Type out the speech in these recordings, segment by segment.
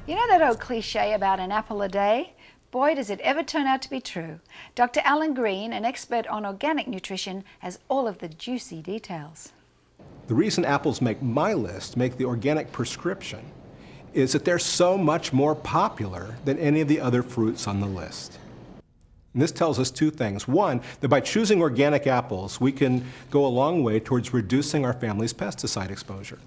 You know that old cliche about an apple a day? Boy, does it ever turn out to be true. Dr. Greene, an expert on organic nutrition, has all of the juicy details. The reason apples make my list, make the organic prescription, is that they're so much more popular than any of the other fruits on the list. And this tells us two things. One, that by choosing organic apples, we can go a long way towards reducing our family's pesticide exposure.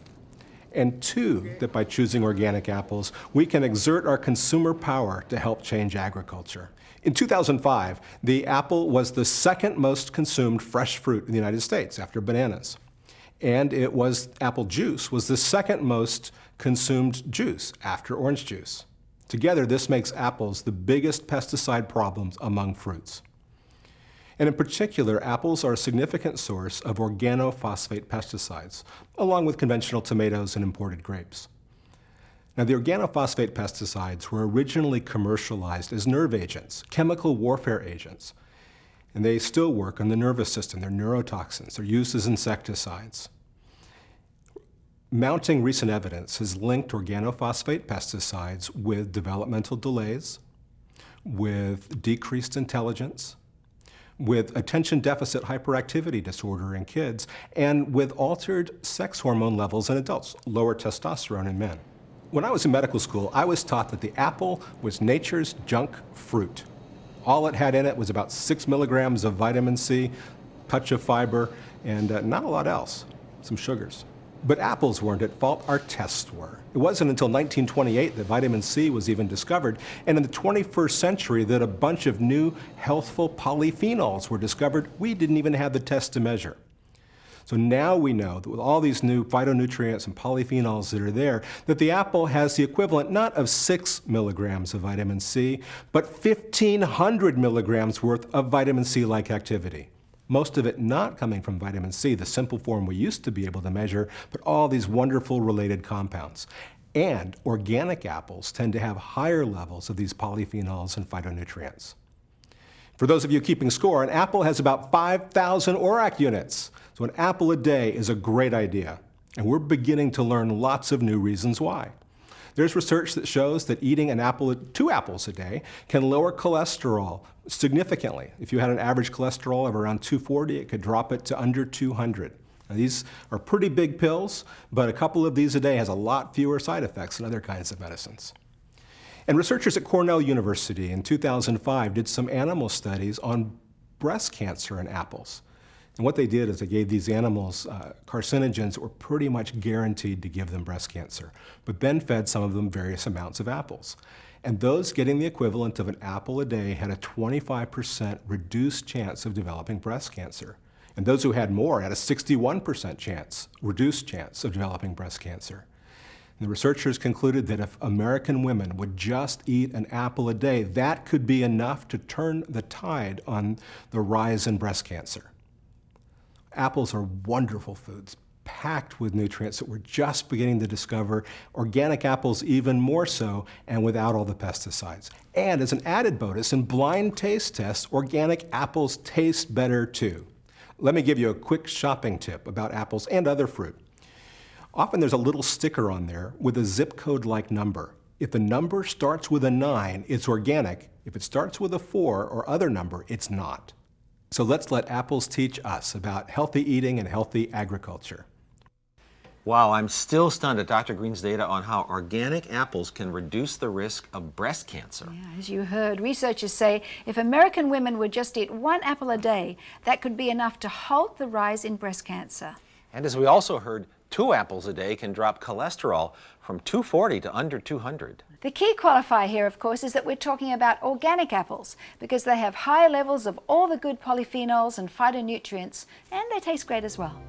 And two, that by choosing organic apples, we can exert our consumer power to help change agriculture. In 2005, the apple was the second most consumed fresh fruit in the United States after bananas. And apple juice was the second most consumed juice after orange juice. Together, this makes apples the biggest pesticide problems among fruits. And in particular, apples are a significant source of organophosphate pesticides, along with conventional tomatoes and imported grapes. Now, the organophosphate pesticides were originally commercialized as nerve agents, chemical warfare agents, and they still work on the nervous system. They're neurotoxins. They're used as insecticides. Mounting recent evidence has linked organophosphate pesticides with developmental delays, with decreased intelligence, with attention deficit hyperactivity disorder in kids, and with altered sex hormone levels in adults, lower testosterone in men. When I was in medical school, I was taught that the apple was nature's junk fruit. All it had in it was about 6 milligrams of vitamin C, touch of fiber, and not a lot else, some sugars. But apples weren't at fault, our tests were. It wasn't until 1928 that vitamin C was even discovered, and in the 21st century that a bunch of new healthful polyphenols were discovered we didn't even have the test to measure. So now we know that with all these new phytonutrients and polyphenols that are there, that the apple has the equivalent not of 6 milligrams of vitamin C, but 1,500 milligrams worth of vitamin C-like activity. Most of it not coming from vitamin C, the simple form we used to be able to measure, but all these wonderful related compounds. And organic apples tend to have higher levels of these polyphenols and phytonutrients. For those of you keeping score, an apple has about 5,000 ORAC units. So an apple a day is a great idea. And we're beginning to learn lots of new reasons why. There's research that shows that eating two apples a day can lower cholesterol significantly. If you had an average cholesterol of around 240, it could drop it to under 200. Now, these are pretty big pills, but a couple of these a day has a lot fewer side effects than other kinds of medicines. And researchers at Cornell University in 2005 did some animal studies on breast cancer in apples. And what they did is they gave these animals carcinogens that were pretty much guaranteed to give them breast cancer, but then fed some of them various amounts of apples. And those getting the equivalent of an apple a day had a 25% reduced chance of developing breast cancer. And those who had more had a 61% reduced chance of developing breast cancer. And the researchers concluded that if American women would just eat an apple a day, that could be enough to turn the tide on the rise in breast cancer. Apples are wonderful foods, packed with nutrients that we're just beginning to discover. Organic apples even more so, and without all the pesticides. And as an added bonus, in blind taste tests, organic apples taste better too. Let me give you a quick shopping tip about apples and other fruit. Often there's a little sticker on there with a zip code-like number. If the number starts with a 9, it's organic. If it starts with a 4 or other number, it's not. So let's let apples teach us about healthy eating and healthy agriculture. Wow, I'm still stunned at Dr. Greene's data on how organic apples can reduce the risk of breast cancer. Yeah, as you heard, researchers say if American women would just eat 1 apple a day, that could be enough to halt the rise in breast cancer. And as we also heard, 2 apples a day can drop cholesterol from 240 to under 200. The key qualifier here, of course, is that we're talking about organic apples because they have higher levels of all the good polyphenols and phytonutrients, and they taste great as well.